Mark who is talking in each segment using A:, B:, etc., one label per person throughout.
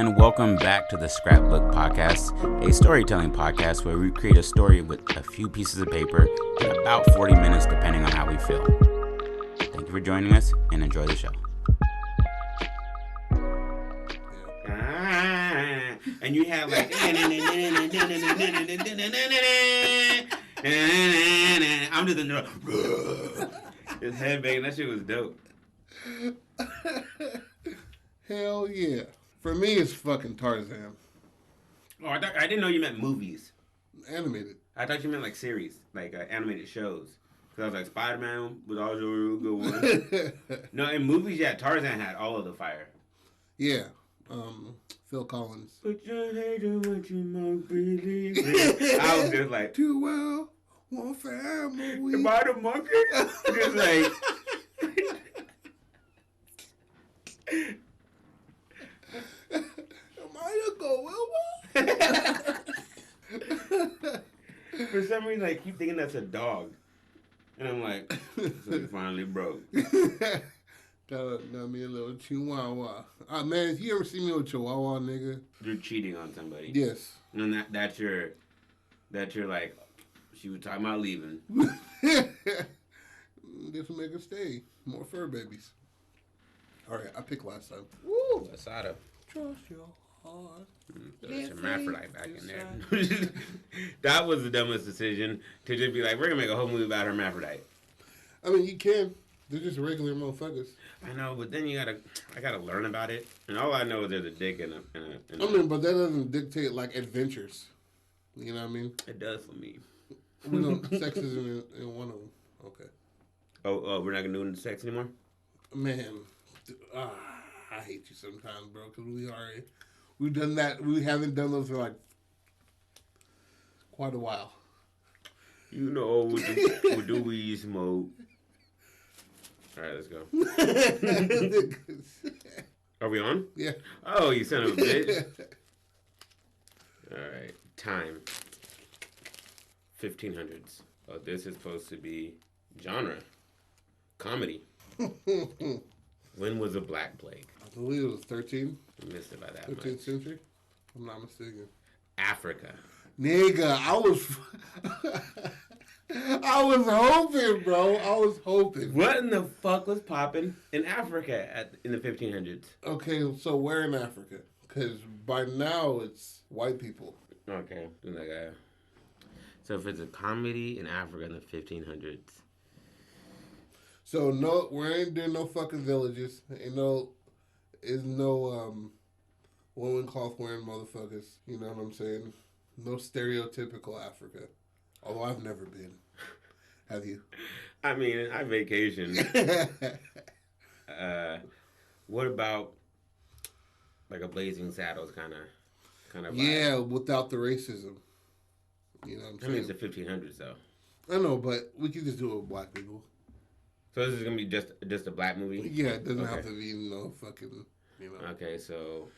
A: And welcome back to the Scrapbook podcast, a storytelling podcast where we create a story with a few pieces of paper in about 40 minutes, depending on how we feel. Thank you for joining us and enjoy the show. And you have like, I'm just in the this headbang. That shit was dope.
B: Hell yeah. For me, it's fucking Tarzan.
A: Oh, I didn't know you meant movies.
B: Animated.
A: I thought you meant like series, like animated shows. Because I was like, Spider-Man was always a real good one. No, in movies, yeah, Tarzan had all of the fire.
B: Yeah. Phil Collins.
A: But you hate what you might believe in. I was just like,
B: duel, one family.
A: Am I the monkey? Just like...
B: Am I the gorilla?
A: For some reason, I keep thinking that's a dog. And I'm like, so he finally broke.
B: Got me a little chihuahua. Man, if you ever see me with chihuahua, nigga.
A: You're cheating on somebody.
B: Yes.
A: And that's your like, she was talking about leaving.
B: This will make her stay. More fur babies. All right, I picked last time. Woo!
A: Asada.
B: Trust your heart.
A: There's a hermaphrodite back in there. That was the dumbest decision to just be like, we're gonna make a whole movie about hermaphrodite.
B: I mean, you can. They're just regular motherfuckers.
A: I know, but then I gotta learn about it, and all I know is there's a dick in a.
B: I mean, but that doesn't dictate like adventures. You know what I mean?
A: It does for me.
B: We know sex isn't in one of them. Okay.
A: Oh, we're not gonna do sex anymore.
B: Man, I hate you sometimes, bro. Because we've done that. We haven't done those for like quite a while.
A: You know, we do we smoke. All right, let's go. Are we on?
B: Yeah.
A: Oh, you son of a bitch. All right. Time. 1500s. Oh, this is supposed to be genre. Comedy. When was the Black Plague?
B: I believe it was 13.
A: I missed it by that
B: 13th
A: much.
B: century? I'm not mistaken.
A: Africa.
B: Nigga, I was hoping, bro. I was hoping.
A: What in the fuck was popping in Africa in the 1500s?
B: Okay, so where in Africa? Because by now it's white people.
A: Okay. So if it's a comedy in Africa in the 1500s.
B: So no, we ain't doing no fucking villages. Ain't no loincloth wearing motherfuckers. You know what I'm saying? No stereotypical Africa. Although I've never been. Have you?
A: I mean, I vacationed. What about like a Blazing Saddles kind of vibe?
B: Yeah, without the racism. You know what I'm saying?
A: I mean, it's the 1500s though.
B: I know, but we can just do it with black people.
A: So this is gonna be just a black movie?
B: Yeah, it doesn't have to be no fucking,
A: Okay, so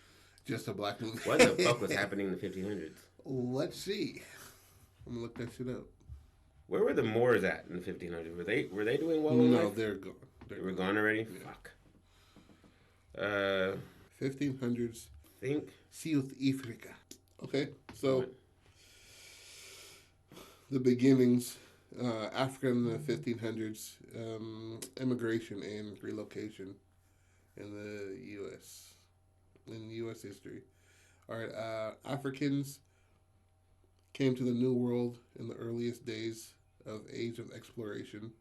B: just a black movie.
A: What the fuck was happening in the 1500s?
B: Let's see. I'm gonna look that shit up.
A: Where were the Moors at in the 1500s? Were they doing well?
B: No, they're gone.
A: They were gone already.
B: Yeah.
A: Fuck.
B: 1500s.
A: Think.
B: South Africa. Okay, so the beginnings. Africa in the 1500s, immigration and relocation in the U.S. In U.S. history. All right, Africans came to the New World in the earliest days of Age of Exploration.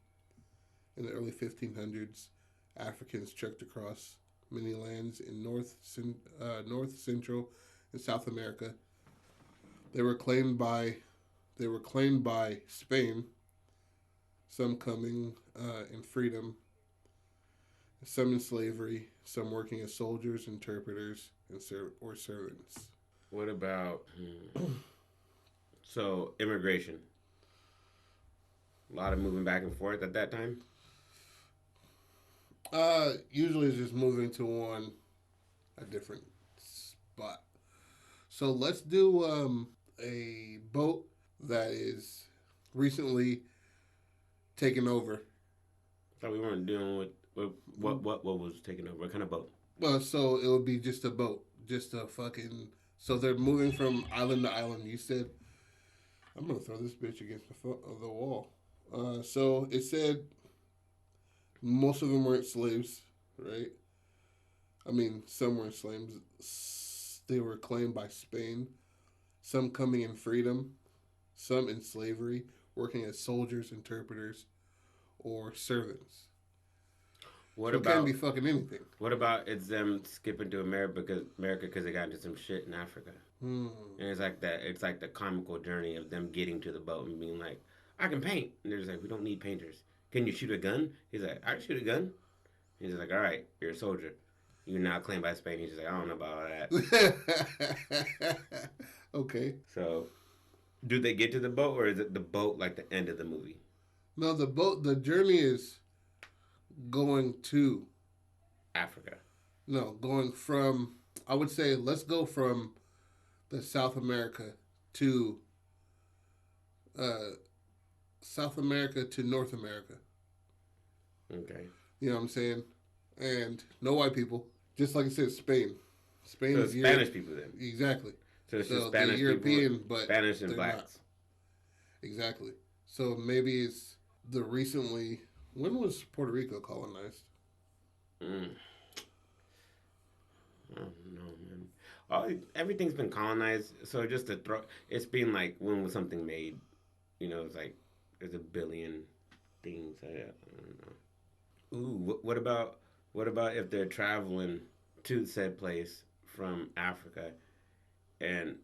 B: In the early 1500s, Africans trekked across many lands in North, Central, and South America. They were claimed by Spain. Some coming in freedom, some in slavery, some working as soldiers, interpreters, and or servants.
A: What about so immigration? A lot of moving back and forth at that time.
B: Usually it's just moving to a different spot. So let's do a boat that is recently taken over.
A: I thought we weren't dealing with what was taken over. What kind of boat?
B: Well, so it would be just a boat just a fucking. So they're moving from island to island. You said, I'm gonna throw this bitch against the wall. So it said most of them weren't slaves, right? I mean, some were slaves. They were claimed by Spain. Some coming in freedom, some in slavery, working as soldiers, interpreters, or servants.
C: What
B: So it can
C: about
B: be fucking anything.
C: what about it's them skipping to America because they got into some shit in Africa?
B: Hmm.
C: And it's like that. It's like the comical journey of them getting to the boat and being like, "I can paint." And they're just like, "We don't need painters. Can you shoot a gun?" He's like, "I can shoot a gun." He's like, "All right, you're a soldier. You're now claimed by Spain." He's just like, "I don't know about all that."
B: Okay.
C: So, do they get to the boat, or is it the boat like the end of the movie?
B: No, the journey is going to,
C: Africa.
B: going from, I would say, let's go from the South America to, South America to North America.
C: Okay.
B: You know what I'm saying? And no white people. Just like I said, Spain. Spain
C: So
B: is
C: Spanish people then.
B: Exactly.
C: So it's
B: So
C: just
B: they're
C: Spanish
B: European,
C: people,
B: but
C: Spanish and
B: they're
C: blacks.
B: not. Exactly. So maybe it's the recently. When was Puerto Rico colonized?
C: Mm. I don't know, man. Everything's been colonized, so just to throw, it's been like when was something made? You know, it's like there's a billion things. I don't know. Ooh, what about if they're traveling to said place from Africa, and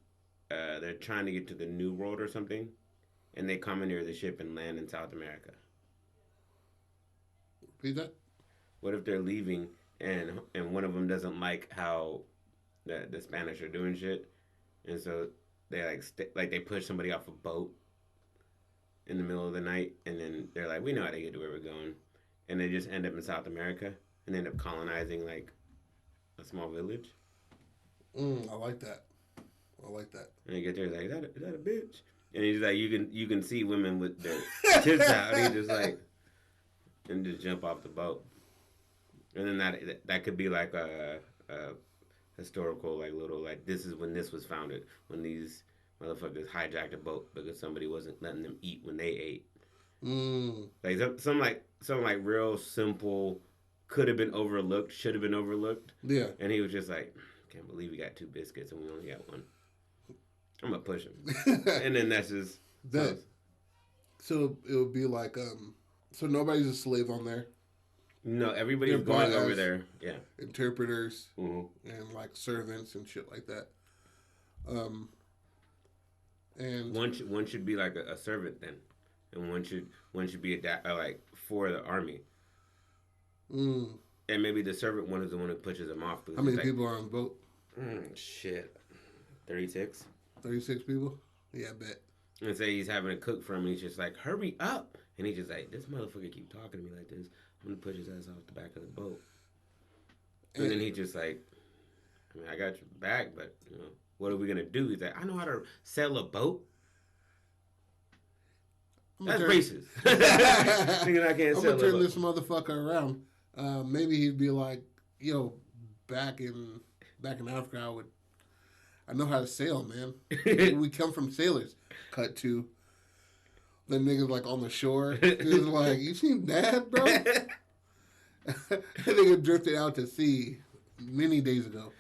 C: they're trying to get to the New World or something, and they commandeer the ship and land in South America?
B: Repeat that.
C: What if they're leaving and one of them doesn't like how the Spanish are doing shit, and so they like they push somebody off a boat in the middle of the night, and then they're like, we know how to get to where we're going, and they just end up in South America and end up colonizing like a small village.
B: I like that. I like that.
C: And they get there, like, is that a bitch? And he's like, you can see women with their tits out. And he just like, and just jump off the boat. And then that could be like a historical, like little, like this is when this was founded, when these motherfuckers hijacked a boat because somebody wasn't letting them eat when they ate. Like some like real simple, could have been overlooked, should have been overlooked.
B: Yeah.
C: And he was just like, can't believe we got 2 biscuits and we only got 1. I'm gonna push him. And then that's just
B: that. So it would be like, so nobody's a slave on there.
C: No, everybody's
B: They're
C: going
B: bought
C: over
B: as
C: there. Yeah.
B: Interpreters
C: Mm-hmm.
B: and like servants and shit like that. And
C: One should be like a servant then, and one should be like for the army. And maybe the servant one is the one who pushes him off.
B: How many people are on the boat?
C: Shit, 36.
B: 36 people? Yeah, I bet.
C: And say he's having a cook for him, and he's just like, hurry up. And he's just like, this motherfucker keep talking to me like this. I'm going to push his ass off the back of the boat. And then he just like, I mean, I got your back, but, you know, what are we going to do? He's like, I know how to sail a boat. That's racist. Thinking I can't
B: I'm
C: sail
B: going to
C: a
B: turn
C: boat.
B: this motherfucker around. Maybe he'd be like, yo, back in Africa, I know how to sail, man. We come from sailors. Cut to the niggas like on the shore. It's like, you seen that, bro? That nigga drifted out to sea many days ago.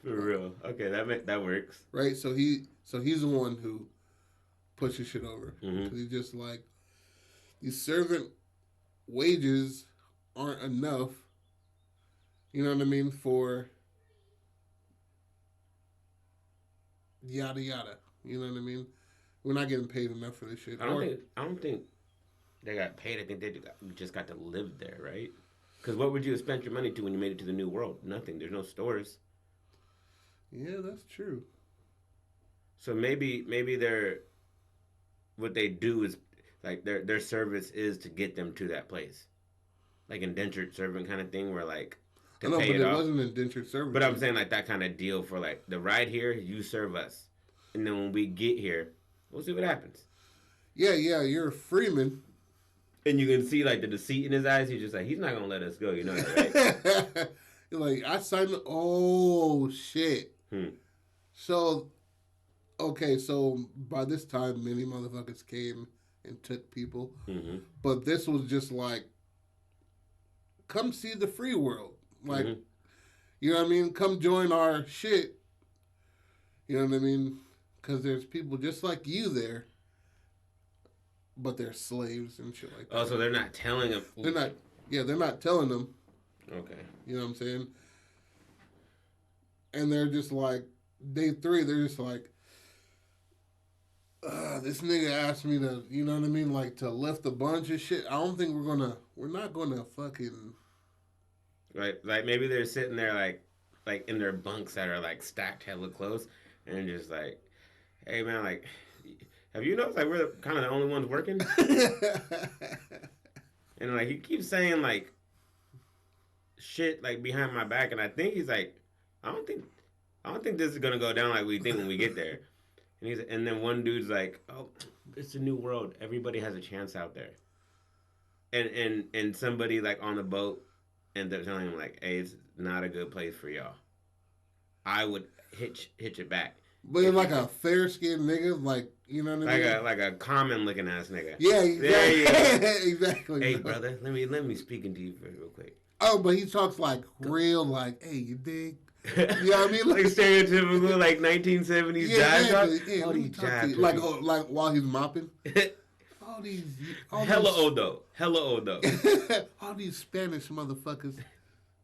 C: For real. Okay, that works.
B: Right? So he's the one who pushes shit over. Because he's just like, these servant wages aren't enough. You know what I mean? For yada yada. You know what I mean? We're not getting paid enough for this shit.
C: I don't think they got paid. I think they just got to live there, right? Because what would you have spent your money to when you made it to the New World? Nothing. There's no stores.
B: Yeah, that's true.
C: So maybe they're what they do is like their service is to get them to that place, like indentured servant kind of thing, where like
B: I know, but it wasn't indentured service.
C: But I'm saying like that kind of deal for like the ride here, you serve us, and then when we get here, we'll see what happens.
B: Yeah, you're a freeman.
C: And you can see like the deceit in his eyes. He's just like, he's not gonna let us go. You know that, right?
B: You're like, I signed. Oh shit! So, okay, so by this time, many motherfuckers came and took people.
C: Mm-hmm.
B: But this was just like, come see the free world. Like, you know what I mean? Come join our shit. You know what I mean? Because there's people just like you there, but they're slaves and shit like that.
C: Oh, so they're not telling them.
B: They're not. Yeah, they're not telling them.
C: Okay.
B: You know what I'm saying? And they're just like, day 3, they're just like, this nigga asked me to, you know what I mean, like to lift a bunch of shit. I don't think we're not gonna fucking.
C: Right, like maybe they're sitting there like in their bunks that are like stacked hella close, and just like, hey man, like, have you noticed like we're kind of the only ones working? And like he keeps saying like shit like behind my back, and I think he's like, I don't think this is gonna go down like we think when we get there. And then one dude's like, oh, it's a new world. Everybody has a chance out there. And somebody like on the boat, and they're telling him like, hey, it's not a good place for y'all. I would hitch it back.
B: But like a fair skinned nigga, like, you know what I mean?
C: Like a common looking ass nigga.
B: Yeah, exactly. Exactly.
C: Hey brother, let me speak into you real quick.
B: Oh, but he talks like real, like, hey, you dig? You know what I mean?
C: Like stereotypical, like 1970s jive talk.
B: Yeah,
C: All these jive
B: like while he's mopping.
C: Hella old though.
B: All these Spanish motherfuckers,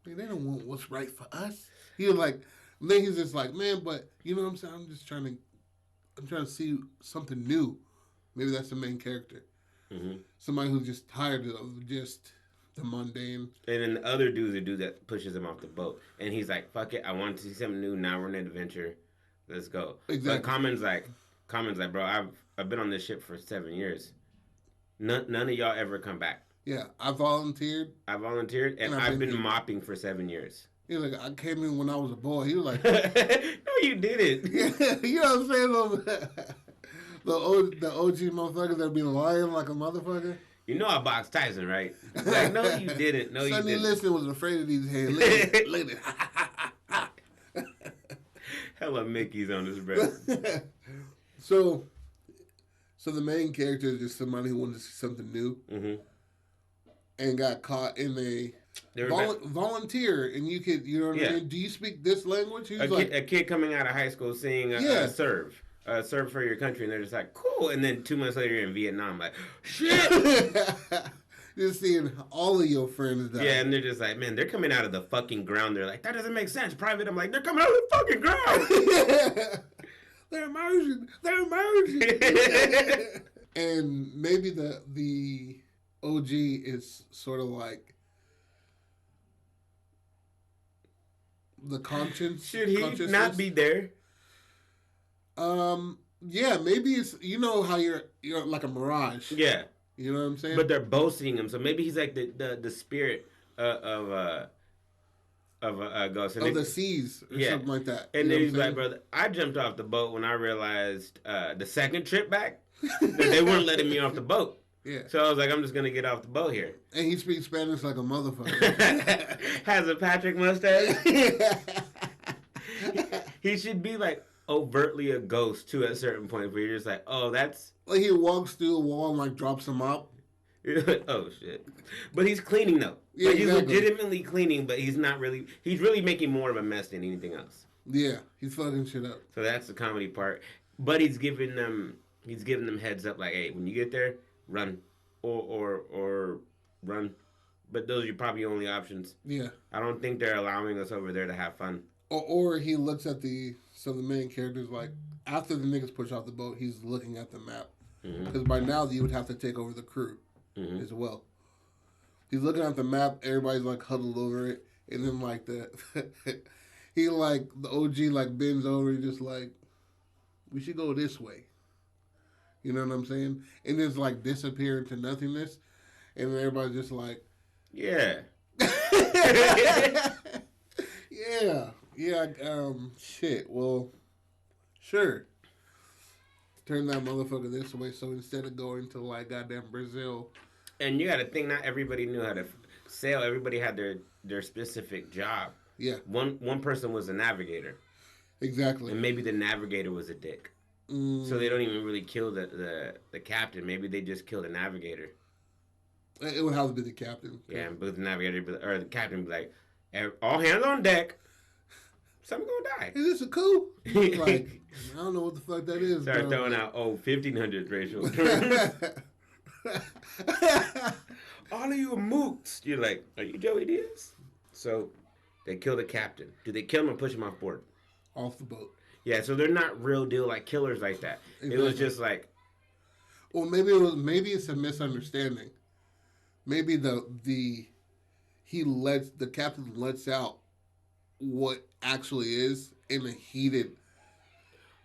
B: man, they don't want what's right for us. He was like, then he's just like, man, but you know what I'm saying? I'm trying to see something new. Maybe that's the main character.
C: Mm-hmm.
B: Somebody who's just tired of just the mundane.
C: And then the other dude's a dude that pushes him off the boat, and he's like, fuck it, I want to see something new. Now we're in an adventure. Let's go.
B: Exactly.
C: But Common's like, bro, I've been on this ship for 7 years. None of y'all ever come back.
B: Yeah, I volunteered,
C: and I've been mopping for 7 years.
B: He was like, I came in when I was a boy. He was like,
C: no, you didn't.
B: You know what I'm saying? The OG motherfuckers that be lying like a motherfucker.
C: You know I boxed Tyson, right? Like, no, you didn't. No, you didn't.
B: Sonny Liston was afraid of these hands. Look at it.
C: Hella Mickey's on his breath.
B: So the main character is just somebody who wanted to see something new, and got caught in a volunteer, and you know what I mean? Do you speak this language?
C: A kid coming out of high school seeing serve for your country, and they're just like, cool. And then 2 months later, you're in Vietnam, like, shit.
B: Just seeing all of your friends die.
C: Yeah, and they're just like, man, they're coming out of the fucking ground. They're like, that doesn't make sense. Private, I'm like, they're coming out of the fucking ground.
B: They're immersion. And maybe the OG is sort of like the conscience.
C: Should he not be there?
B: Yeah, maybe it's, you know how you're like a mirage.
C: Yeah.
B: You know what I'm saying?
C: But they're both seeing him, so maybe he's like the spirit of a ghost.
B: Of the seas or something like that.
C: And then he's like, brother, I jumped off the boat when I realized the second trip back that they weren't letting me off the boat.
B: Yeah.
C: So I was like, I'm just gonna get off the boat here.
B: And he speaks Spanish like a motherfucker.
C: Has a Patrick mustache. He should be like overtly a ghost too at a certain point where you're just like, oh, that's
B: like he walks through a wall and like drops him out.
C: Oh shit! But he's cleaning though.
B: Yeah,
C: like, he's
B: exactly.
C: legitimately cleaning, but he's not really. He's really making more of a mess than anything else.
B: Yeah, he's fucking shit up.
C: So that's the comedy part. But he's giving them heads up like, hey, when you get there, run or run. But those are your probably only options.
B: Yeah.
C: I don't think they're allowing us over there to have fun.
B: Or he looks at the main character's like, after the niggas push off the boat, he's looking at the map. Because by now you would have to take over the crew as well. He's looking at the map, everybody's like huddled over it, and then like the OG like bends over and just like, we should go this way. You know what I'm saying? And it's like disappear into nothingness, and then everybody's just like,
C: yeah.
B: Yeah, shit, well, sure. Turn that motherfucker this way, so instead of going to, like, goddamn Brazil.
C: And you gotta think, not everybody knew how to sail. Everybody had their specific job.
B: Yeah.
C: One person was a navigator.
B: Exactly.
C: And maybe the navigator was a dick. So they don't even really kill the captain. Maybe they just kill the navigator.
B: It would have to be the captain.
C: Yeah, but the navigator or the captain be like, all hands on deck. Something gonna die.
B: Is this a coup? Like, I don't know what the fuck that is.
C: Start throwing out 1500 racial terms. All of you are mooks. You're like, are you Joey Diaz? So they kill the captain. Do they kill him or push him off board?
B: Off the boat.
C: Yeah, so they're not real deal like killers like that. Exactly. It was just like,
B: well, maybe it's a misunderstanding. Maybe the captain lets out what actually is in a heated.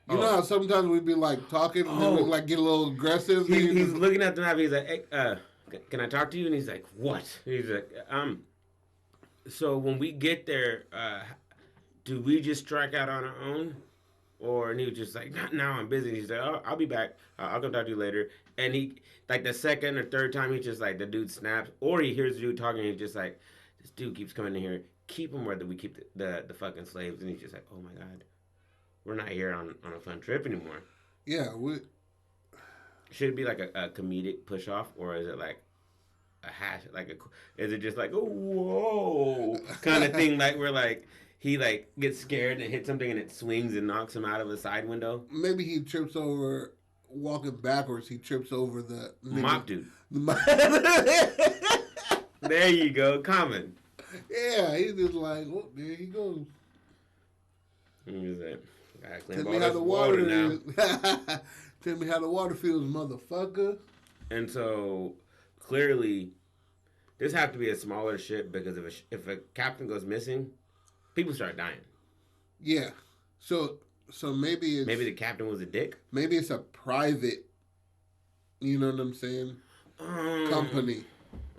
B: You know how sometimes we'd be like talking and then we'd like get a little aggressive.
C: He's looking at the map. He's like, hey, can I talk to you? And he's like, what? He's like, so when we get there, do we just strike out on our own? And he was just like, not now, I'm busy. He's like, oh, I'll be back. I'll come talk to you later. And he, like the second or third time, he just like, the dude snaps. Or he hears the dude talking and he's just like, this dude keeps coming in here. Keep him where we keep the fucking slaves. And he's just like, oh my God. We're not here on a fun trip anymore.
B: Yeah.
C: Should it be like a comedic push off? Or is it like a hash? Is it just like, oh, whoa, kind of thing? Like we're like, he like gets scared and hits something and it swings and knocks him out of a side window.
B: Maybe he trips over, walking backwards, he trips over the
C: mop dude. There you go, common.
B: Yeah, he's just like, oh, there he goes.
C: He's like,
B: tell me how the water now. Tell me how the water feels, motherfucker.
C: And so clearly, this have to be a smaller ship because if a captain goes missing, people start dying.
B: Yeah. So maybe
C: the captain was a dick.
B: Maybe it's a private. You know what I'm saying? Company.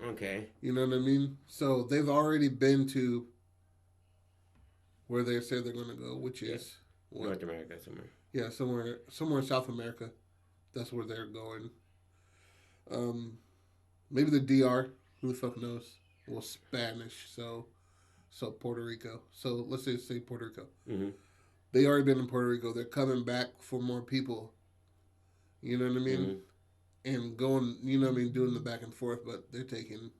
C: Okay.
B: You know what I mean? So they've already been to where they said they're going to go, which is
C: North America somewhere.
B: Yeah, somewhere in South America. That's where they're going. Maybe the DR. Who the fuck knows? Well, Spanish. So Puerto Rico. So let's say Puerto Rico.
C: Mm-hmm.
B: They already been in Puerto Rico. They're coming back for more people. You know what I mean?
C: Mm-hmm.
B: And going, you know what I mean, doing the back and forth, but they're taking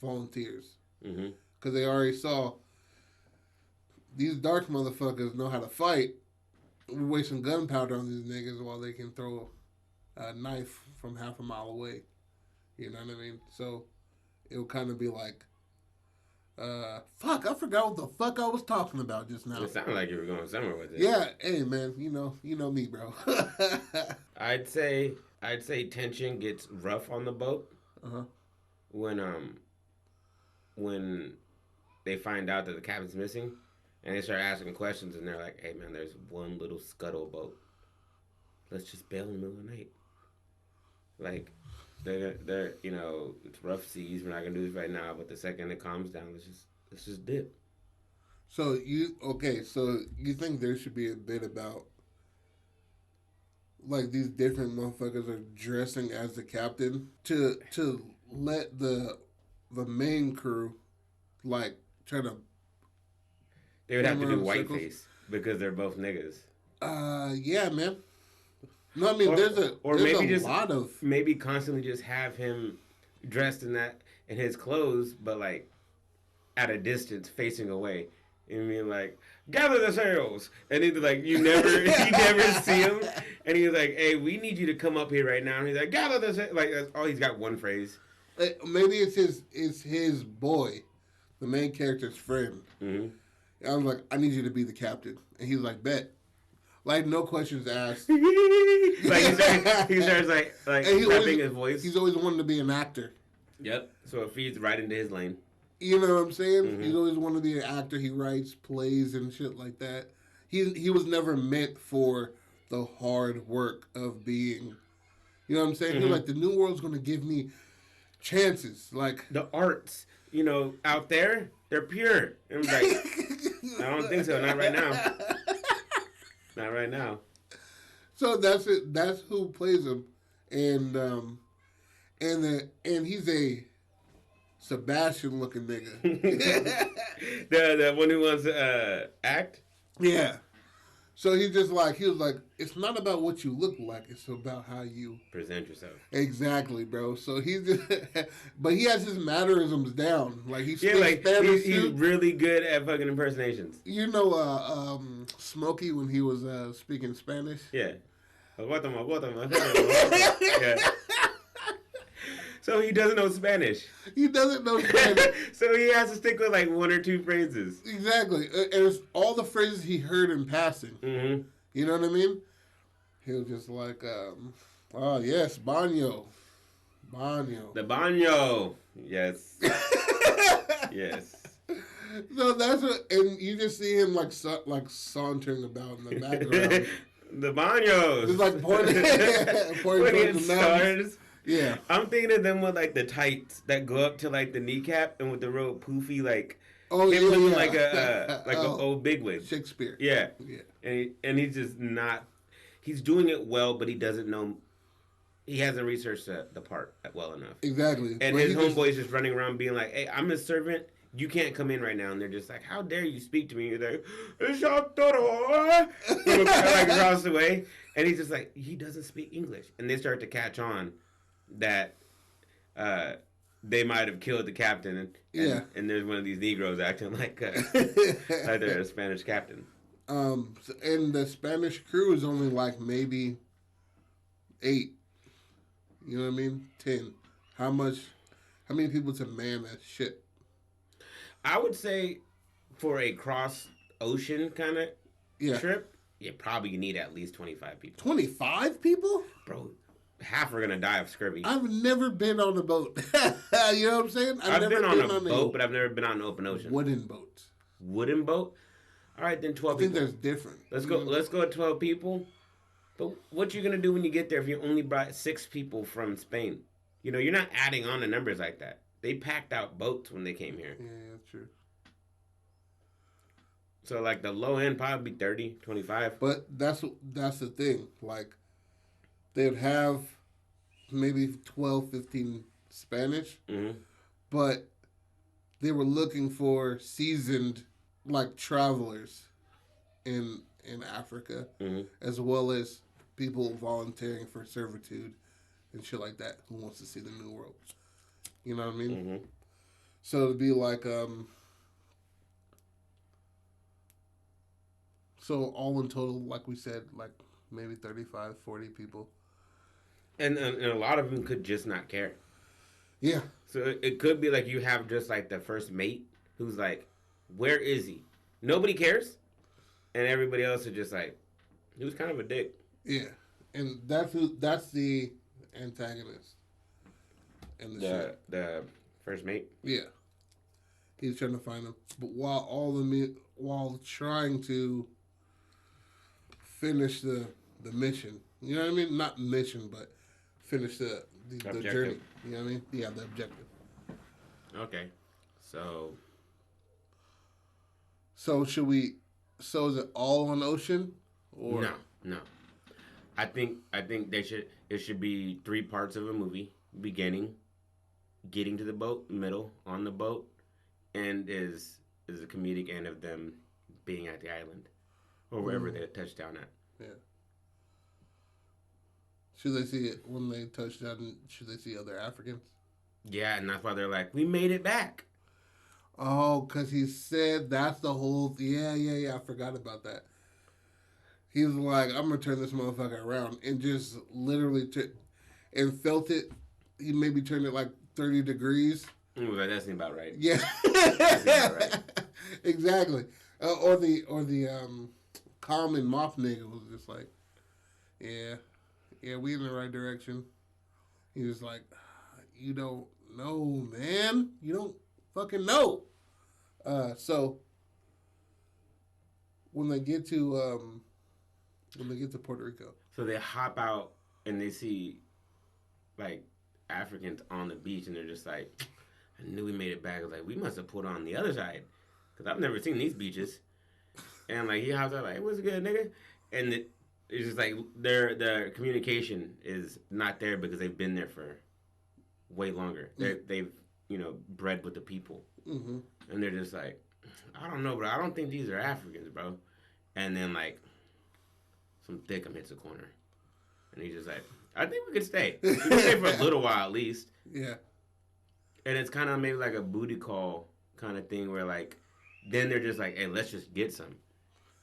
B: volunteers.
C: Mm-hmm.
B: Because they already saw these dark motherfuckers know how to fight. We're wasting gunpowder on these niggas while they can throw a knife from half a mile away. You know what I mean? So it'll kind of be like, fuck, I forgot what the fuck I was talking about just now.
C: It sounded like you were going somewhere with it.
B: Yeah, hey man, you know me, bro.
C: I'd say tension gets rough on the boat.
B: Uh-huh.
C: When they find out that the captain's missing, and they start asking questions, and they're like, "Hey man, there's one little scuttle boat. Let's just bail in the middle of the night." Like, they're it's rough seas. We're not gonna do this right now, but the second it calms down, let's just dip.
B: So you think there should be a bit about like these different motherfuckers are dressing as the captain to let the main crew like try to.
C: They would have to do whiteface because they're both niggas.
B: Yeah, man. No, I mean there's a lot of
C: maybe constantly just have him dressed in his clothes, but like at a distance, facing away. And mean, like, gather the sails, and he's like, you never see him, and he's like, hey, we need you to come up here right now, and he's like, gather the sails, like that's all he's got one phrase.
B: Maybe it's his boy, the main character's friend.
C: Mm-hmm.
B: I was like, I need you to be the captain, and he's like, bet. Like, no questions asked.
C: Like, he starts like rapping his voice.
B: He's always wanted to be an actor.
C: Yep. So it feeds right into his lane.
B: You know what I'm saying?
C: Mm-hmm.
B: He's always wanted to be an actor. He writes plays and shit like that. He was never meant for the hard work of being. You know what I'm saying?
C: Mm-hmm.
B: He's like, the new world's going to give me chances. Like
C: the arts, out there, they're pure. And I'm like, I don't think so. Not right now. Not right now.
B: So that's it. That's who plays him, and he's a Sebastian looking nigga.
C: the one who wants to act.
B: Yeah. So he was like, it's not about what you look like, it's about how you
C: present yourself.
B: Exactly, bro. So he's just, but he has his mannerisms down. Like he speaks
C: like
B: Spanish.
C: he's really good at fucking impersonations.
B: You know, Smokey when he was speaking Spanish.
C: Yeah. Yeah. So he doesn't know Spanish.
B: He doesn't know Spanish.
C: So he has to stick with like one or two phrases.
B: Exactly. And it's all the phrases he heard in passing.
C: Mm-hmm.
B: You know what I mean? He was just like, oh, yes, baño. Baño.
C: The baño. Yes. Yes.
B: So that's what, and you just see him like sauntering about in the background.
C: The baños.
B: Just like pointing towards the stars. Yeah.
C: I'm thinking of them with like the tights that go up to like the kneecap and with the real poofy like.
B: Oh yeah,
C: like a old bigwig.
B: Shakespeare.
C: Yeah.
B: Yeah.
C: And he's just not. He's doing it well, but he doesn't know. He hasn't researched the part well enough.
B: Exactly.
C: And his homeboy's just running around being like, "Hey, I'm a servant. You can't come in right now." And they're just like, "How dare you speak to me?" You're like, like across the way, and he's just like, he doesn't speak English, and they start to catch on that they might have killed the captain, and there's one of these Negroes acting like they're a Spanish captain.
B: And the Spanish crew is only like maybe 8. You know what I mean? 10. How many people to man that shit?
C: I would say for a cross ocean kind of trip, you probably need at least 25 people.
B: 25 people?
C: Bro, half are gonna die of scurvy.
B: I've never been on a boat. You know what I'm saying?
C: I've never been on a boat, but I've never been on an open ocean.
B: Wooden boats.
C: Wooden boat? All right, then 12 people.
B: I think there's different.
C: Let's go at 12 people. But what you gonna do when you get there if you only brought 6 people from Spain? You know, you're not adding on the numbers like that. They packed out boats when they came here.
B: Yeah, that's true.
C: So, like, the low end probably 30, 25.
B: But that's the thing. Like, they'd have maybe 12, 15 Spanish.
C: Mm-hmm.
B: But they were looking for seasoned, like, travelers in Africa. Mm-hmm. As well as people volunteering for servitude and shit like that who wants to see the new world. You know what I mean? Mm-hmm. So it'd be like, so all in total, like we said, like maybe 35, 40 people.
C: And a lot of them could just not care.
B: Yeah.
C: So it could be like you have just like the first mate who's like, where is he? Nobody cares. And everybody else is just like, he was kind of a dick.
B: Yeah. And that's the antagonist. And
C: the first mate?
B: Yeah. He's trying to find him. But while trying to finish the mission. You know what I mean? Not mission, but finish the journey. You know what I mean? Yeah, the objective.
C: Okay. So
B: is it all on ocean? Or
C: No. I think it should be 3 parts of a movie. Beginning, getting to the boat, middle, on the boat, and is a comedic end of them being at the island. Or wherever they touch down at.
B: Yeah. Should they see it when they touch down? Should they see other Africans?
C: Yeah, and that's why they're like, we made it back.
B: Oh, because he said that's the whole... Yeah, I forgot about that. He was like, I'm going to turn this motherfucker around. And just literally... and felt it. He maybe turned it like 30 degrees.
C: He was like, that seems about right.
B: Yeah.
C: That seems about right.
B: Exactly. Or the common moth nigga was just like, yeah, we in the right direction. He was like, you don't know, man. You don't fucking know. So when they get to Puerto Rico,
C: so they hop out and they see like Africans on the beach, and they're just like, I knew we made it back. I was like, we must have pulled on the other side because I've never seen these beaches. And like he hops out like, what's good, nigga? And it's just like their communication is not there because they've been there for way longer. They've bred with the people, and they're just like, I don't know, bro. I don't think these are Africans, bro. and then like some thickum hits the corner, and he's just like, I think we could stay. We can stay for a little while at least.
B: Yeah.
C: And it's kind of maybe like a booty call kind of thing where like, then they're just like, hey, let's just get some.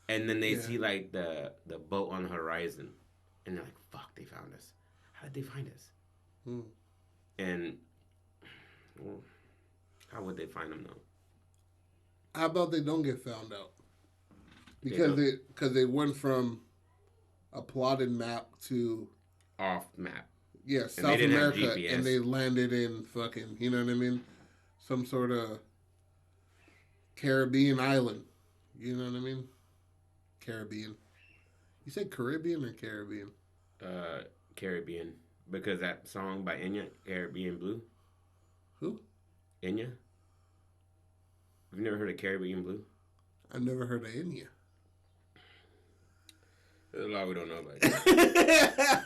C: And then they see like the boat on the horizon, and they're like, fuck, they found us. How did they find us? And well, how would they find them though?
B: How about they don't get found out? Because they went from a plotted map to
C: off map.
B: Yeah, South America, and they landed in fucking, you know what I mean? Some sort of Caribbean island. You know what I mean? Caribbean. You said Caribbean or Caribbean?
C: Caribbean. Because that song by Enya, Caribbean Blue.
B: Who?
C: Enya. You've never heard of Caribbean Blue?
B: I've never heard of Enya.
C: There's a lot we don't know about.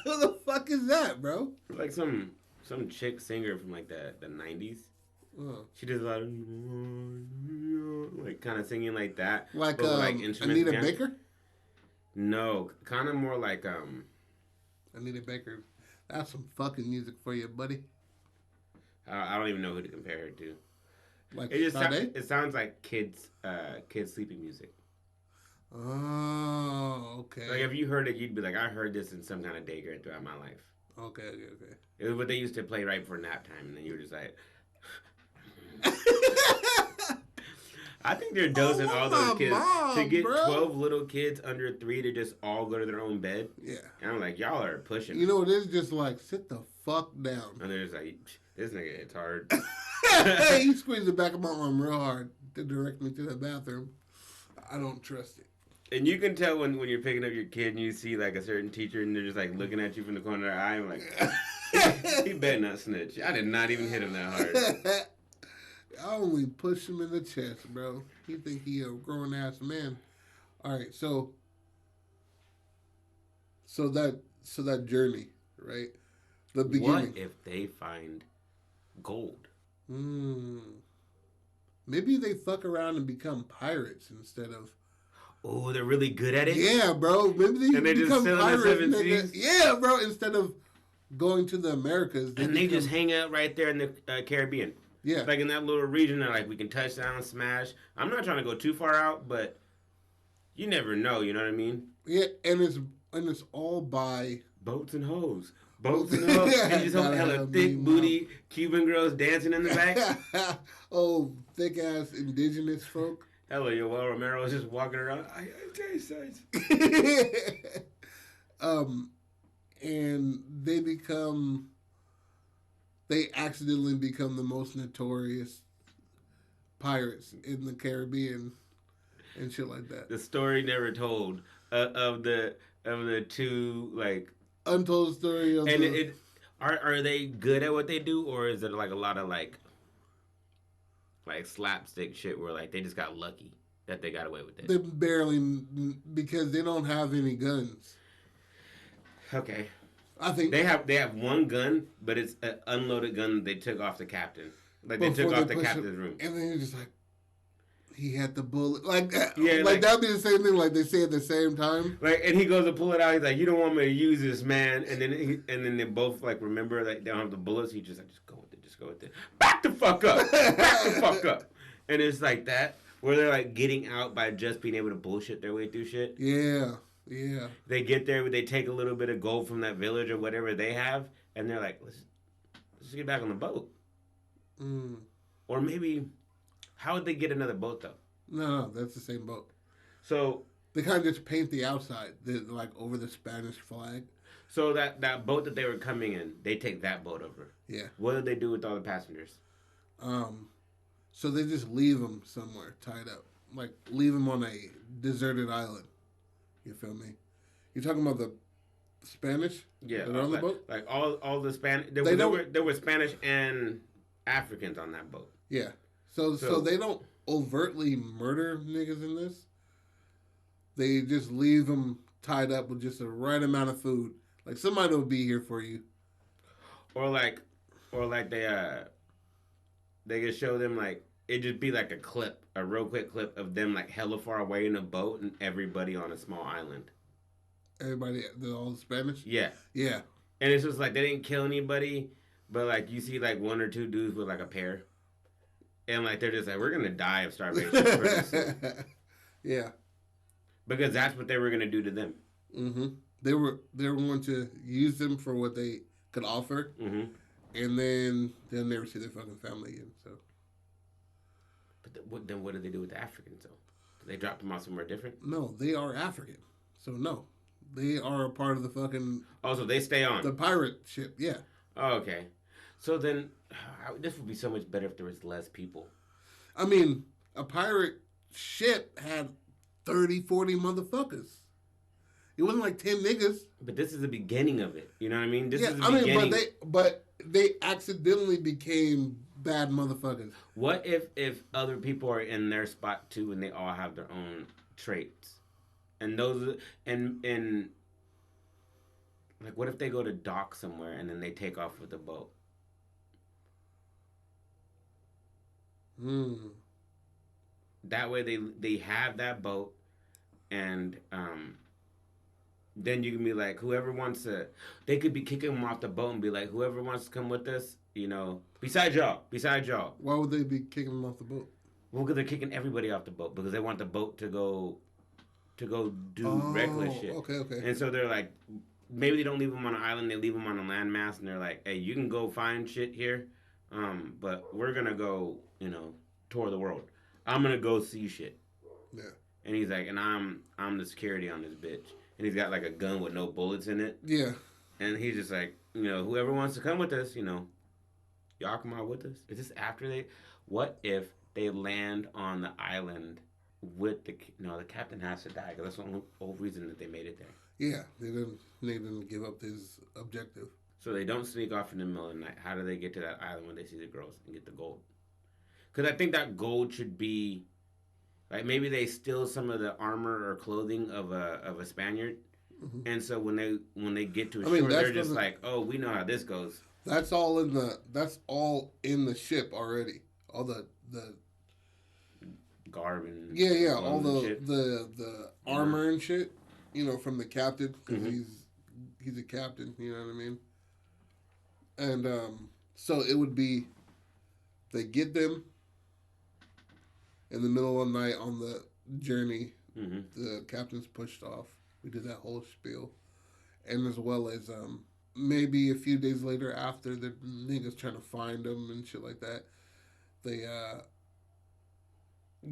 B: Who the fuck is that, bro?
C: Like some chick singer from like the 90s. Oh. She does a lot of like kind of singing like that.
B: Like Anita Baker?
C: No, kind of more like
B: Anita Baker. That's some fucking music for you, buddy.
C: I don't even know who to compare her to.
B: Like
C: it sounds like kids sleeping music.
B: Oh, okay.
C: Like if you heard it, you'd be like, I heard this in some kind of daycare throughout my life.
B: Okay.
C: It was what they used to play right before nap time, and then you were just like, I think they're dosing all those kids to get 12 little kids under 3 to just all go to their own bed.
B: Yeah.
C: And I'm like, y'all are pushing.
B: You know, it is just like, sit the fuck down.
C: And they're just like, this nigga, it's hard.
B: He squeezed the back of my arm real hard to direct me to the bathroom. I don't trust it.
C: And you can tell when you're picking up your kid and you see like a certain teacher and they're just like looking at you from the corner of their eye. I'm like, he better not snitch. I did not even hit him that hard.
B: I only pushed him in the chest, bro. He think he a grown ass man. All right, so that journey, right? The beginning.
C: What if they find gold?
B: Maybe they fuck around and become pirates instead of.
C: Oh, they're really good at it?
B: Yeah, bro. Maybe they become pirates. Yeah, bro. Instead of going to the Americas.
C: They just hang out right there in the Caribbean.
B: Yeah.
C: Like in that little region that like we can touch down, smash. I'm not trying to go too far out, but you never know, you know what I mean?
B: Yeah, and it's all by
C: boats and hoes. Boats and hoes. And you just have hella thick booty Cuban girls dancing in the back.
B: Oh, thick ass indigenous folk.
C: Hella Yoel Romero is just walking around. I taste sights.
B: And they accidentally become the most notorious pirates in the Caribbean and shit like that.
C: The story never told of the two like
B: untold story of
C: are they good at what they do, or is it like a lot of like slapstick shit where like they just got lucky that they got away with it?
B: They barely, because they don't have any guns.
C: Okay.
B: I think
C: they have one gun, but it's an unloaded gun that they took off the captain. Like they took off the captain's room.
B: And then you're just like, he had the bullet. Like,
C: yeah,
B: like that'd be the same thing. Like they say at the same time.
C: Like, and he goes to pull it out. He's like, "You don't want me to use this, man." And then they both like remember that they don't have the bullets. He just like, just go with it. Just go with it. Back the fuck up. Back the fuck up. And it's like that where they're like getting out by just being able to bullshit their way through shit.
B: Yeah. Yeah.
C: They get there, they take a little bit of gold from that village or whatever they have, and they're like, let's get back on the boat. Or maybe, how would they get another boat though?
B: No, that's the same boat.
C: So
B: they kind of just paint the outside, like over the Spanish flag.
C: So that boat that they were coming in, they take that boat over.
B: Yeah.
C: What did they do with all the passengers?
B: So they just leave them somewhere tied up, like leave them on a deserted island. You feel me? You're talking about the Spanish?
C: Yeah.
B: That are on the boat?
C: Like all the Spanish. There were Spanish and Africans on that boat.
B: Yeah. So they don't overtly murder niggas in this. They just leave them tied up with just the right amount of food. Like somebody will be here for you. Or
C: like they can show them like it'd just be like a real quick clip of them like hella far away in a boat and everybody on a small island.
B: Everybody, they're all Spanish?
C: Yeah.
B: Yeah.
C: And it's just like they didn't kill anybody, but like you see like one or two dudes with like a pair. And like they're just like, we're gonna die of starvation.
B: Yeah.
C: Because that's what they were gonna do to them.
B: Mm-hmm. They were going to use them for what they could offer,
C: Mm-hmm.
B: and then they'll never see their fucking family again. So,
C: but then what did they do with the Africans though? They dropped them off somewhere different.
B: No, they are African. So no, they are a part of the fucking.
C: Oh, so they stay on
B: the pirate ship. Yeah.
C: Oh, okay. So then, this would be so much better if there was less people.
B: I mean, a pirate ship had 30, 40 motherfuckers. It wasn't like 10 niggas.
C: But this is the beginning of it. You know what I mean? This is the
B: beginning.
C: beginning.
B: But they accidentally became bad motherfuckers.
C: What if other people are in their spot too and they all have their own traits? And those and like what if they go to dock somewhere and then they take off with a boat? That way they have that boat and then you can be like, whoever wants to, they could be kicking them off the boat and be like, whoever wants to come with us, you know, besides y'all.
B: Why would they be kicking them off the boat?
C: Well, because they're kicking everybody off the boat because they want the boat to go do reckless shit.
B: Okay.
C: And so they're like, maybe they don't leave them on an island, they leave them on a landmass, and they're like, hey, you can go find shit here, but we're gonna go, you know, tour the world. I'm gonna go see shit.
B: Yeah.
C: And he's like, and I'm the security on this bitch. And he's got like a gun with no bullets in it.
B: Yeah.
C: And he's just like, you know, whoever wants to come with us, you know, y'all come out with us. Is this after they? What if they land on the island with the captain has to die because that's the whole reason that they made it there.
B: Yeah, they didn't give up his objective.
C: So they don't sneak off in the middle of the night. How do they get to that island when they see the girls and get the gold? Because I think that gold should be, like maybe they steal some of the armor or clothing of a Spaniard, and so when they get to a shore, they're just like, oh, we know how this goes.
B: That's all in the ship already. All the
C: garb and
B: all the armor and shit. You know, from the captain because he's a captain. You know what I mean? And so it would be they get them in the middle of the night on the journey. The captain's pushed off. We did that whole spiel, and as well as maybe a few days later after the niggas trying to find them and shit like that, they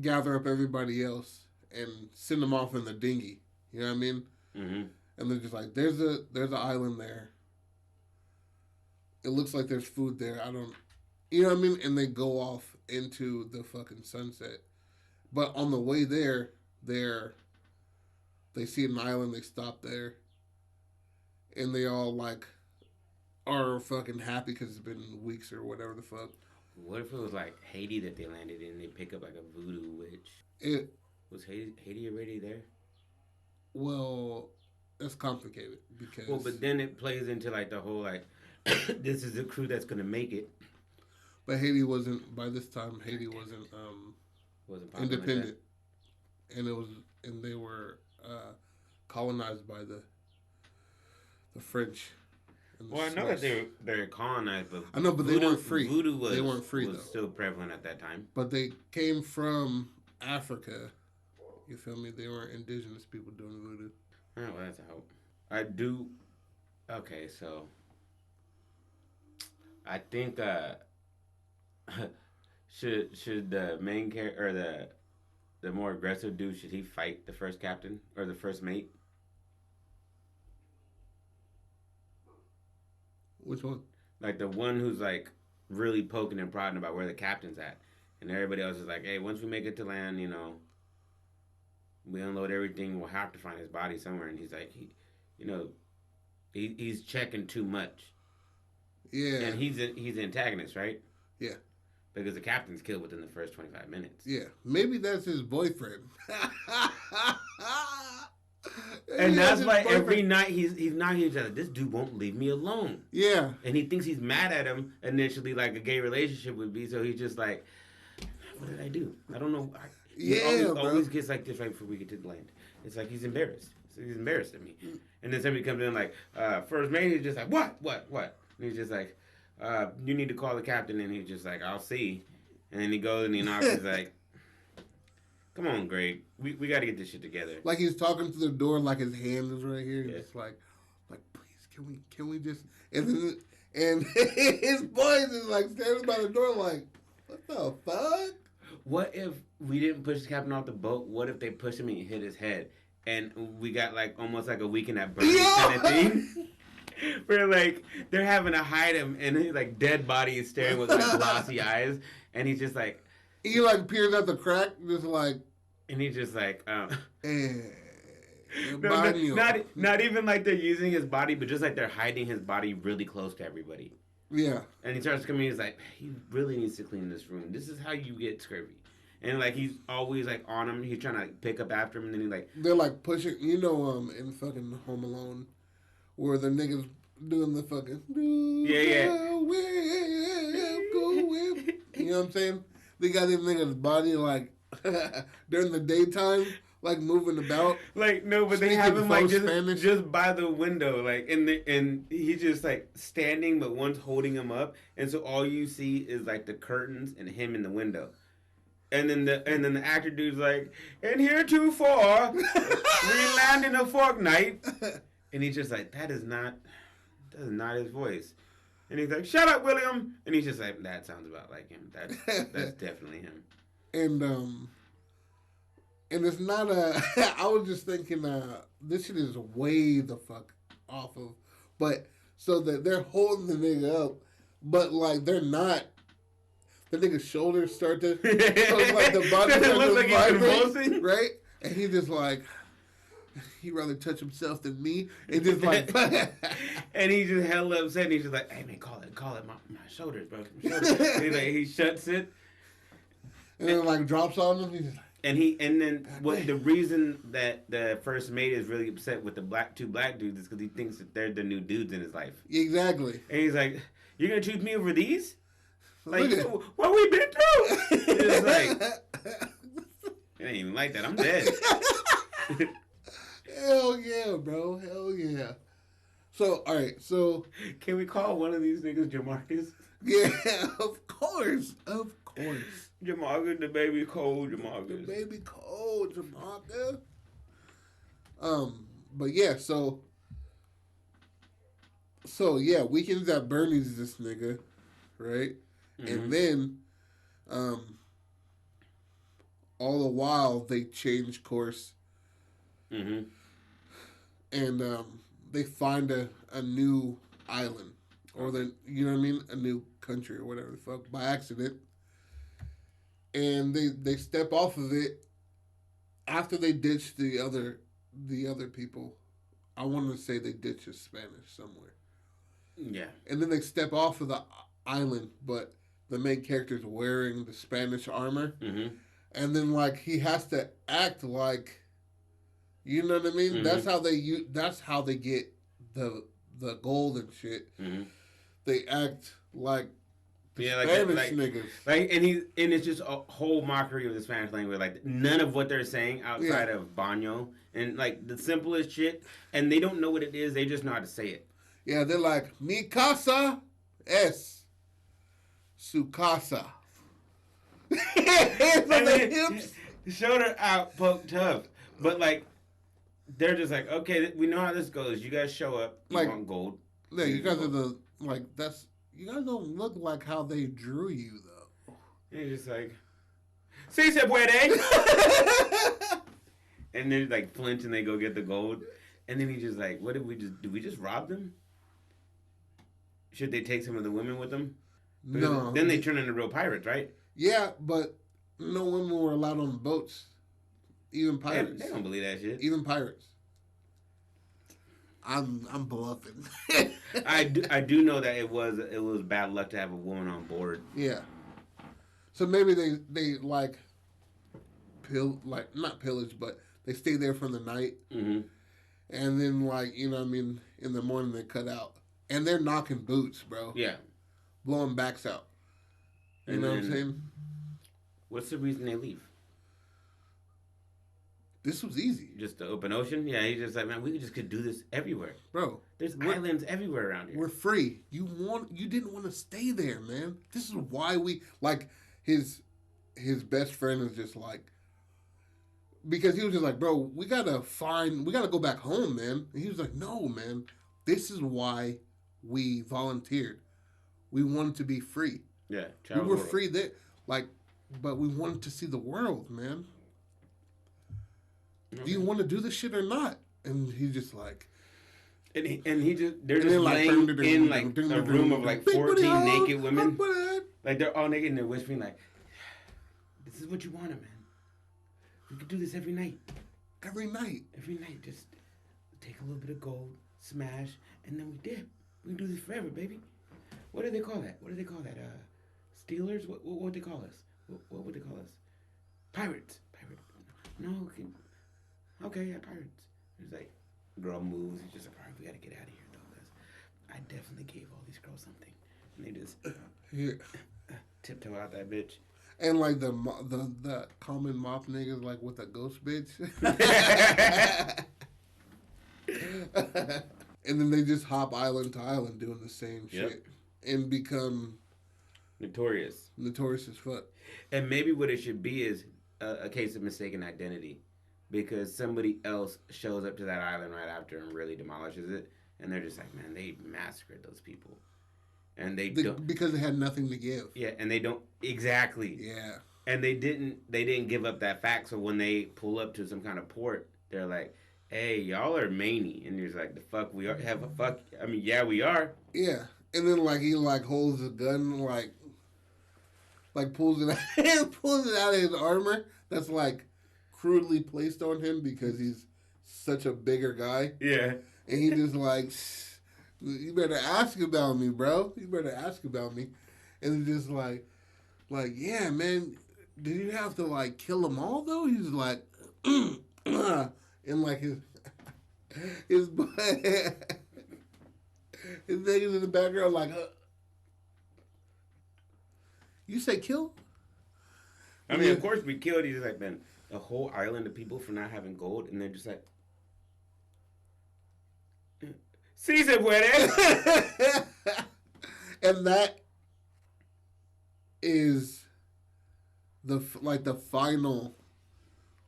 B: gather up everybody else and send them off in the dinghy. You know what I mean? And they're just like, there's an island there. It looks like there's food there. You know what I mean? And they go off into the fucking sunset. But on the way there, they see an island. They stop there, and they all like are fucking happy because it's been weeks or whatever the fuck.
C: What if it was like Haiti that they landed in? And they pick up like a voodoo witch. Was Haiti already there?
B: Well, that's complicated because.
C: Well, but then it plays into like the whole like, this is the crew that's gonna make it.
B: But Haiti wasn't by this time. Haiti wasn't independent, like and they were colonized by the French.
C: Well, I know that they're colonized, but
B: I know, but they weren't free.
C: Voodoo
B: they weren't free
C: was
B: though.
C: Still prevalent at that time.
B: But they came from Africa. You feel me? They weren't indigenous people doing voodoo.
C: Oh, well, that's a hope. I do. Okay, so I think should the main character or the more aggressive dude, should he fight the first captain or the first mate?
B: Which one?
C: Like the one who's like really poking and prodding about where the captain's at, and everybody else is like, "Hey, once we make it to land, you know, we unload everything. We'll have to find his body somewhere." And he's like, he's checking too much.
B: Yeah.
C: And he's the antagonist, right?
B: Yeah.
C: Because the captain's killed within the first 25 minutes.
B: Yeah. Maybe that's his boyfriend.
C: And that's why every night he's not here. Like, this dude won't leave me alone.
B: Yeah.
C: And he thinks he's mad at him initially, like a gay relationship would be. So he's just like, what did I do? I don't know.
B: Yeah, bro.
C: Always gets like this right before we get to the land. It's like he's embarrassed. So he's embarrassed at me. And then somebody comes in like, first mate, he's just like, what? And he's just like, you need to call the captain. And he's just like, I'll see. And then he goes and he knocks. He's like, come on, Greg. We got to get this shit together.
B: Like he's talking to the door, like his hand is right here. Yeah. Just like, please, can we just? And his boys is like standing by the door, like, what the fuck?
C: What if we didn't push the captain off the boat? What if they pushed him and he hit his head? And we got like almost like a weekend at Bernie kind of thing. Where like they're having to hide him and his like dead body is staring with like glossy eyes. And he's just like.
B: He like peers out the crack, just like.
C: And he's just like. Not even like they're using his body, but just like they're hiding his body really close to everybody.
B: Yeah.
C: And he starts coming, he's like, he really needs to clean this room. This is how you get scurvy. And like he's always like on him. He's trying to like pick up after him, and then he like
B: they're like pushing. You know, in fucking Home Alone, where the niggas doing the fucking You know what I'm saying? They got this nigga's body like during the daytime, like moving about.
C: Like no, but they have him like just by the window, like and he's just like standing, but one's holding him up, and so all you see is like the curtains and him in the window. And then the actor dude's like, and heretofore, we land in a fortnight. And he's just like, that is not his voice. And he's like, shut up, William. And he's just like, that sounds about like him. That's definitely him.
B: And it's not I was just thinking, this shit is way the fuck off of, but so that they're holding the nigga up, but like they're not. The nigga's shoulders start to, so it's like the body starts to vibrate, right? And he just like, he'd rather touch himself than me. And just like,
C: and he just hella upset. And he's just like, hey man, call it, my shoulders, bro. My shoulders. He shuts it,
B: and then like drops on him. He's just like,
C: and then what? The reason that the first mate is really upset with the two black dudes is because he thinks that they're the new dudes in his life.
B: Exactly.
C: And he's like, you're gonna choose me over these? Like, what we been through? It's like, it ain't even like that. I'm dead.
B: Hell yeah, bro. Hell yeah. So, all right. So,
C: can we call one of these niggas Jamarcus?
B: Yeah, of course. Of course.
C: Jamarcus, the baby cold Jamarcus.
B: The baby cold Jamarcus. But yeah, so yeah, Weekends at Bernie's this nigga, right? Mm-hmm. And then, all the while they change course,
C: mm-hmm.
B: and they find a new island, or you know what I mean, a new country or whatever the fuck by accident, and they step off of it after they ditch the other people. I want to say they ditch a Spanish somewhere.
C: Yeah, and
B: then they step off of the island, but the main character's wearing the Spanish armor.
C: Mm-hmm.
B: And then, like, he has to act like, you know what I mean? Mm-hmm. That's how they get the gold and shit.
C: Mm-hmm.
B: They act like Spanish niggas.
C: Like, and it's just a whole mockery of the Spanish language. Like, none of what they're saying outside of baño and like the simplest shit. And they don't know what it is. They just know how to say it.
B: Yeah, they're like, mi casa es su casa.
C: And then, shoulder out, poke tough. But like, they're just like, okay, we know how this goes. You guys show up. You want gold.
B: Yeah, you guys are you guys don't look like how they drew you though.
C: And you're just like, si se puede. And then like flinch and they go get the gold. And then he's just like, what did we just rob them? Should they take some of the women with them?
B: No.
C: Then they turn into real pirates, right?
B: Yeah, but no women were allowed on boats. Even pirates.
C: They don't believe that shit.
B: Even pirates. I'm bluffing.
C: I do know that it was bad luck to have a woman on board.
B: Yeah. So maybe they like not pillage, but they stay there for the night.
C: Mm-hmm.
B: And then like, you know what I mean, in the morning they cut out. And they're knocking boots, bro.
C: Yeah.
B: Blowing backs out. You know what I'm saying?
C: What's the reason they leave?
B: This was easy.
C: Just the open ocean? Yeah, he's just like, man, we just could do this everywhere.
B: Bro.
C: There's islands everywhere around here.
B: We're free. You didn't want to stay there, man. This is why we like his best friend is just like, because he was just like, bro, we gotta go back home, man. And he was like, no, man, this is why we volunteered. We wanted to be free.
C: Yeah,
B: we were free there, like, but we wanted to see the world, man. Okay. Do you want to do this shit or not? And he's just like,
C: and he just they're just laying in like a room of like 14 naked women, like they're all naked and they're whispering like, this is what you wanted, man. We could do this every night.
B: Every night.
C: Just take a little bit of gold, smash, and then we dip. We can do this forever, baby. What do they call that? Stealers? What would they call us? What would they call us? Pirates. No. Okay, yeah, pirates. It's like, girl moves. It's just like, all right, we got to get out of here, though, because I definitely gave all these girls something. And they just tiptoe out that bitch.
B: And like the common mop niggas like with a ghost bitch. And then they just hop island to island doing the same shit. And become
C: notorious
B: as fuck.
C: And maybe what it should be is a case of mistaken identity. Because somebody else shows up to that island right after and really demolishes it. And they're just like, man, they massacred those people. And
B: because they had nothing to give.
C: Yeah, and they don't exactly.
B: Yeah.
C: And they didn't give up that fact. So when they pull up to some kind of port, they're like, "Hey, y'all are maney," and you're just like, "The fuck we are? Have a fuck? I mean, yeah, we are."
B: Yeah, and then like he like holds a gun, like pulls it out of his armor. That's like crudely placed on him because he's such a bigger guy.
C: Yeah,
B: and he just like. You better ask about me, bro. You better ask about me. And it's just like, yeah, man, did you have to, like, kill them all, though? He's like, and, like, his niggas in the background, like, you say kill?
C: I mean, of course we killed. He's like, man, a whole island of people for not having gold, and they're just like, sí se puede.
B: And that is the final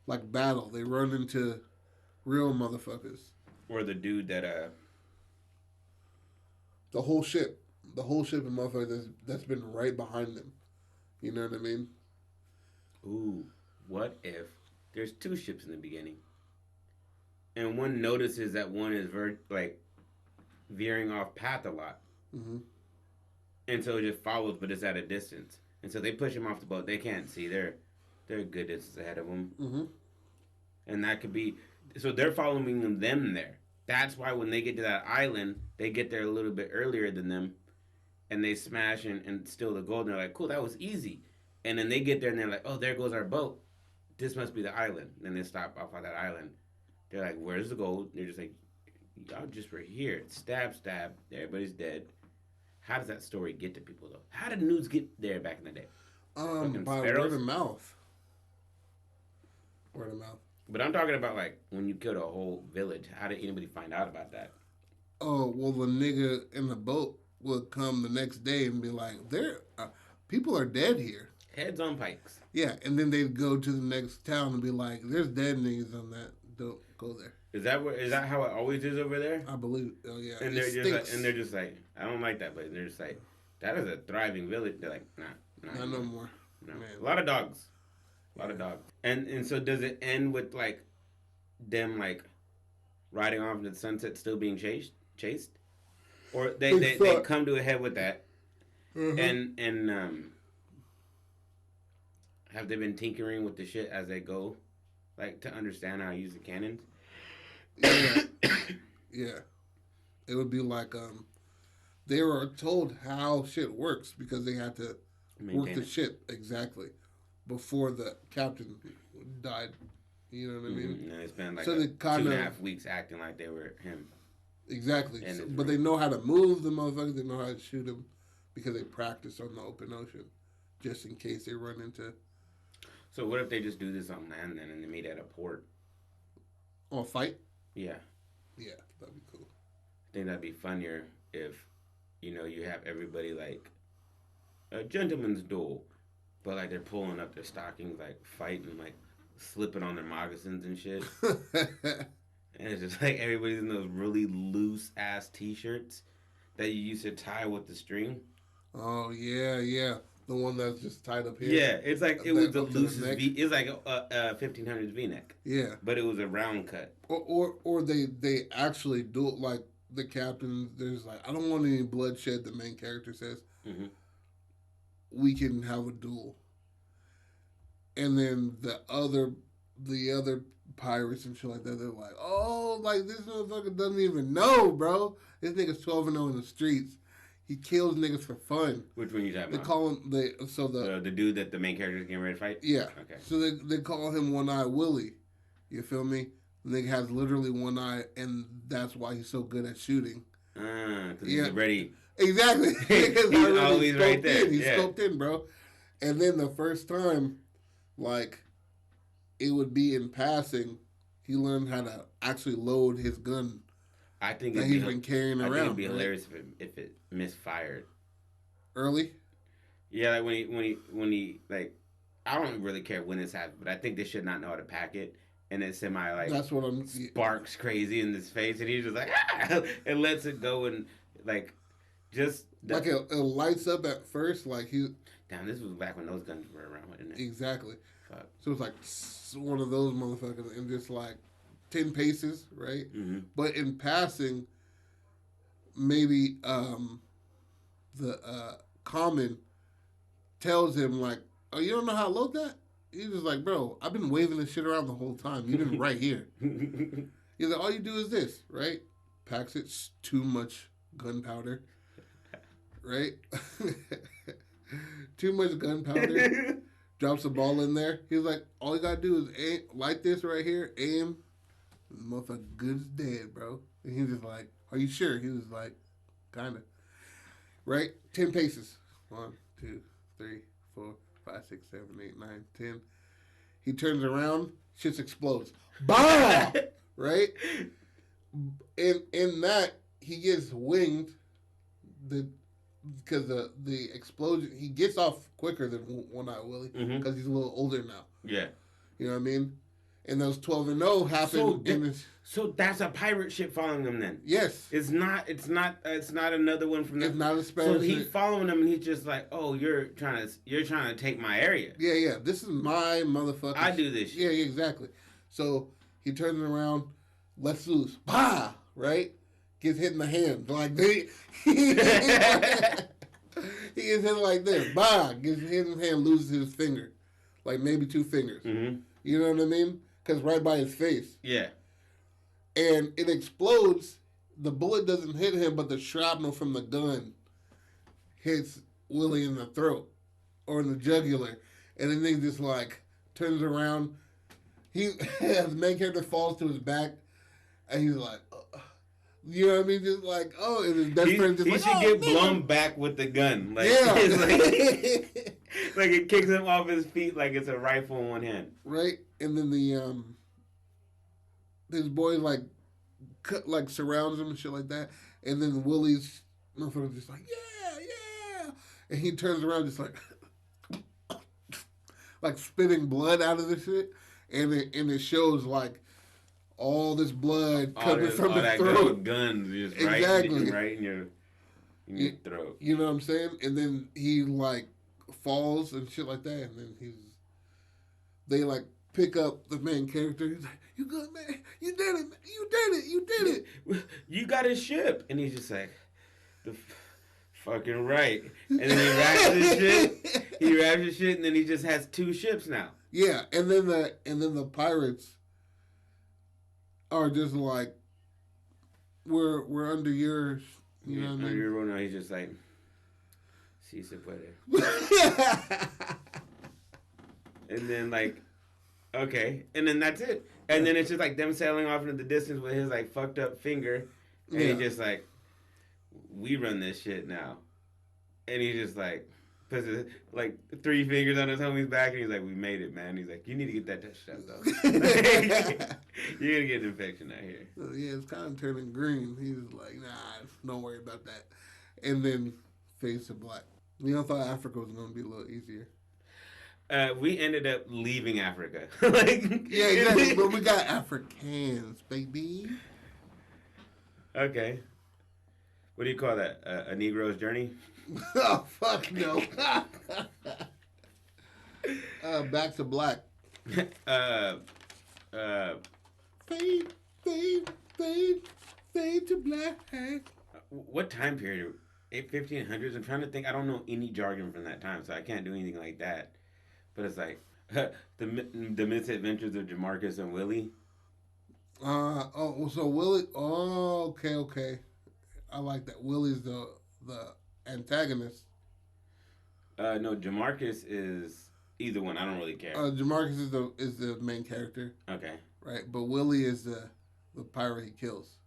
B: battle. They run into real motherfuckers.
C: Or the dude that
B: the whole ship of motherfuckers that's been right behind them. You know what I mean?
C: Ooh, what if there's two ships in the beginning, and one notices that one is veering off path a lot.
B: Mm-hmm.
C: And so it just follows, but it's at a distance. And so they push him off the boat. They can't see. They're a good distance ahead of him.
B: Mm-hmm.
C: And that could be... So they're following them there. That's why when they get to that island, they get there a little bit earlier than them. And they smash and steal the gold. And they're like, cool, that was easy. And then they get there and they're like, oh, there goes our boat. This must be the island. And then they stop off on that island. They're like, where's the gold? And they're just like, y'all just were here. Stab. Everybody's dead. How does that story get to people, though? How did news get there back in the day?
B: By word of mouth. Word of mouth.
C: But I'm talking about, like, when you killed a whole village. How did anybody find out about that?
B: Oh, well, the nigga in the boat would come the next day and be like, people are dead here.
C: Heads on pikes.
B: Yeah, and then they'd go to the next town and be like, there's dead niggas on that. Don't go there.
C: Is that how it always is over there?
B: I believe. Oh yeah.
C: And they're just like, I don't like that place. And they're just like, that is a thriving village. They're like, nah,
B: not no more.
C: No. A lot of dogs. And so does it end with like them like riding off into the sunset, still being chased, or they come to a head with that, and have they been tinkering with the shit as they go, like to understand how to use the cannons?
B: Yeah. Yeah. It would be like they were told how shit works because they had to work the ship exactly before the captain died. You know what I mean?
C: And they spent like 2.5 weeks acting like they were him.
B: Exactly. But they know how to move the motherfuckers. They know how to shoot them because they practice on the open ocean just in case they run into
C: So what if they just do this on land then and they meet at a port?
B: Oh, fight?
C: Yeah.
B: Yeah, that'd be cool.
C: I think that'd be funnier if, you have everybody like a gentleman's duel, but like they're pulling up their stockings, like fighting, like slipping on their moccasins and shit. And it's just like everybody's in those really loose ass t-shirts that you used to tie with the string.
B: Oh, yeah. The one that's just tied up here.
C: Yeah, it's like it was the
B: up to the
C: loosest
B: neck.
C: V. It's like a 1500s V-neck,
B: Yeah.
C: but it was a round cut.
B: Or they actually do it like the captain. There's like, I don't want any bloodshed. The main character says,
C: Mm-hmm.
B: we can have a duel, and then the other pirates and shit like that, they're like, oh, like this motherfucker doesn't even know, bro. This nigga's 12-0 in the streets. He kills niggas for fun.
C: Which one you talking
B: They
C: about?
B: call him
C: The dude that the main character is getting ready to fight.
B: yeah.
C: Okay.
B: So they call him One Eye Willie. You feel me? The nigga has literally one eye, and that's why he's so good at shooting.
C: Because he's ready.
B: Exactly.
C: He's always right there.
B: He's scoped in, bro. And then the first time, like, it would be in passing, he learned how to actually load his gun
C: I think
B: that he's been carrying
C: I
B: around.
C: think it'd be hilarious if it misfired.
B: Early?
C: Yeah, like when he like, I don't really care when this happens, but I think they should not know how to pack it, and it
B: That's what I'm...
C: sparks crazy in his face, and he's just like and lets it go and like just
B: Like it lights up at first, like he...
C: Damn, this was back when those guns were around, wasn't it?
B: Exactly.
C: Fuck.
B: So it's like one of those motherfuckers, and just like 10 paces, right?
C: Mm-hmm.
B: But in passing, maybe the common tells him like, "Oh, you don't know how to load that?" He's just like, "Bro, I've been waving this shit around the whole time. You've been right here." He's like, "All you do is this, right?" Packs it, too much gunpowder, right? Too much gunpowder. Drops the ball in there. He's like, "All you gotta do is aim, light this right here, aim." The motherfucker good as dead, bro. And he's just like, "Are you sure?" He was like, "Kinda." Right? 10 paces. 1, 2, 3, 4, 5, 6, 7, 8, 9, 10. He turns around, shit explodes. Bah! Right? In that, he gets winged because the explosion, he gets off quicker than One Eye Willie because he's a little older now.
C: Yeah.
B: You know what I mean? And those 12-0 happen.
C: So that's a pirate ship following them then.
B: Yes.
C: It's not another one from them.
B: It's not a Spanish.
C: So he's following them and he's just like, oh, you're trying to take my area.
B: Yeah. This is my motherfucker.
C: I do this shit.
B: Yeah, exactly. So he turns around, lets loose. Bah! Right? Gets hit in the hand. Like he gets hit like this. Bah! Gets hit in the hand, loses his finger. Like maybe 2 fingers.
C: Mm-hmm.
B: You know what I mean? Because right by his face.
C: Yeah.
B: And it explodes. The bullet doesn't hit him, but the shrapnel from the gun hits Willie in the throat or in the jugular. And then he just like turns around. The main character falls to his back, and he's like, you know what I mean? Just like, oh, and his best friend just
C: he
B: like,
C: should
B: oh,
C: get
B: man.
C: blown back with the gun. Like,
B: Yeah.
C: it's like it kicks him off his feet like it's a rifle in one hand.
B: Right? And then his boy like surrounds him and shit like that. And then Willie's motherfucker just like, yeah. And he turns around just like like spitting blood out of the shit. And it shows like all this blood coming from the throat.
C: Guns just
B: Exactly.
C: right in your throat.
B: You know what I'm saying? And then he like falls and shit like that. And then they like pick up the main character. He's like, "You good, man? You did it, man. You did it.
C: You got his ship." And he's just like, fucking right. And then he wraps his shit. He wraps his shit, and then he just has 2 ships now.
B: Yeah, and then the pirates are just like, we're under yours. You know what I mean?
C: Your rule now. He's just like, "Si se puede." And then like, okay, and then that's it. And then it's just like them sailing off into the distance with his like fucked up finger, and he's just like, "We run this shit now," and he's just like, puts his, like 3 fingers on his homie's back, and he's like, "We made it, man." He's like, "You need to get that touchdown, though. You're gonna get an infection out here."
B: Yeah, it's kind of turning green. He was like, "Nah, don't worry about that." And then fades to black. You know, I thought Africa was gonna be a little easier.
C: We ended up leaving Africa. Like,
B: Yeah, exactly. But we got Africans, baby.
C: Okay. What do you call that? A Negro's journey?
B: Oh, fuck no. Back to black. Fade, fade, fade, fade to black.
C: What time period? 1500s? I'm trying to think. I don't know any jargon from that time, so I can't do anything like that. But it's like the Misadventures of Jamarcus and Willie.
B: So Willie. Oh, okay. I like that. Willie's the antagonist.
C: No, Jamarcus is either one. I don't really care.
B: Jamarcus is the main character.
C: Okay.
B: Right, but Willie is the pirate he kills.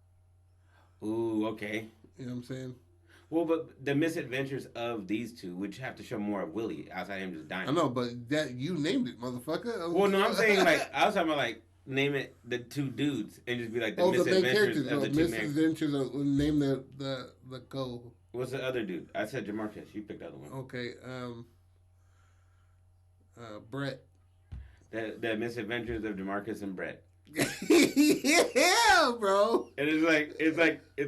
C: Ooh, okay.
B: You know what I'm saying?
C: Well, but the misadventures of these two would have to show more of Willie outside him just dying.
B: I know, but that you named it, motherfucker.
C: Well, no, I'm saying like I was talking about like name it the two dudes and just be like the misadventures of the two men.
B: Misadventures of name the co.
C: What's the other dude? I said Jamarcus. You picked the other one.
B: Okay, Bret.
C: The misadventures of Jamarcus and Bret.
B: Yeah, bro.
C: And it's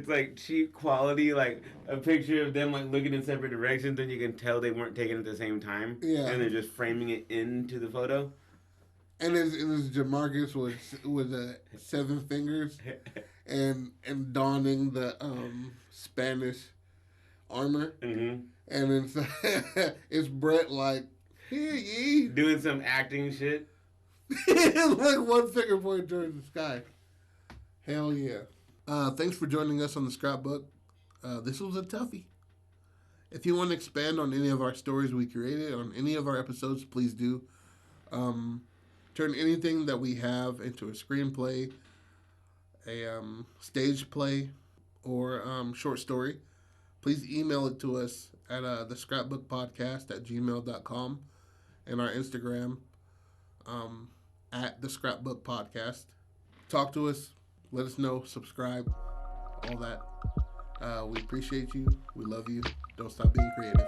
C: like cheap quality, like a picture of them like looking in separate directions, and you can tell they weren't taken at the same time.
B: Yeah.
C: And they're just framing it into the photo.
B: And it was Jamarcus with 7 fingers and donning the Spanish armor.
C: Mm-hmm.
B: And it's Bret like, here ye.
C: Doing some acting shit.
B: Like 1 finger pointing towards the sky. Hell yeah. Thanks for joining us on the Scrapbook. This was a toughie. If you want to expand on any of our stories we created, on any of our episodes, please do. Turn anything that we have into a screenplay, a stage play, or short story. Please email it to us at thescrapbookpodcast@gmail.com and our Instagram at the Scrapbook Podcast. Talk to us. Let us know. Subscribe. All that. We appreciate you. We love you. Don't stop being creative.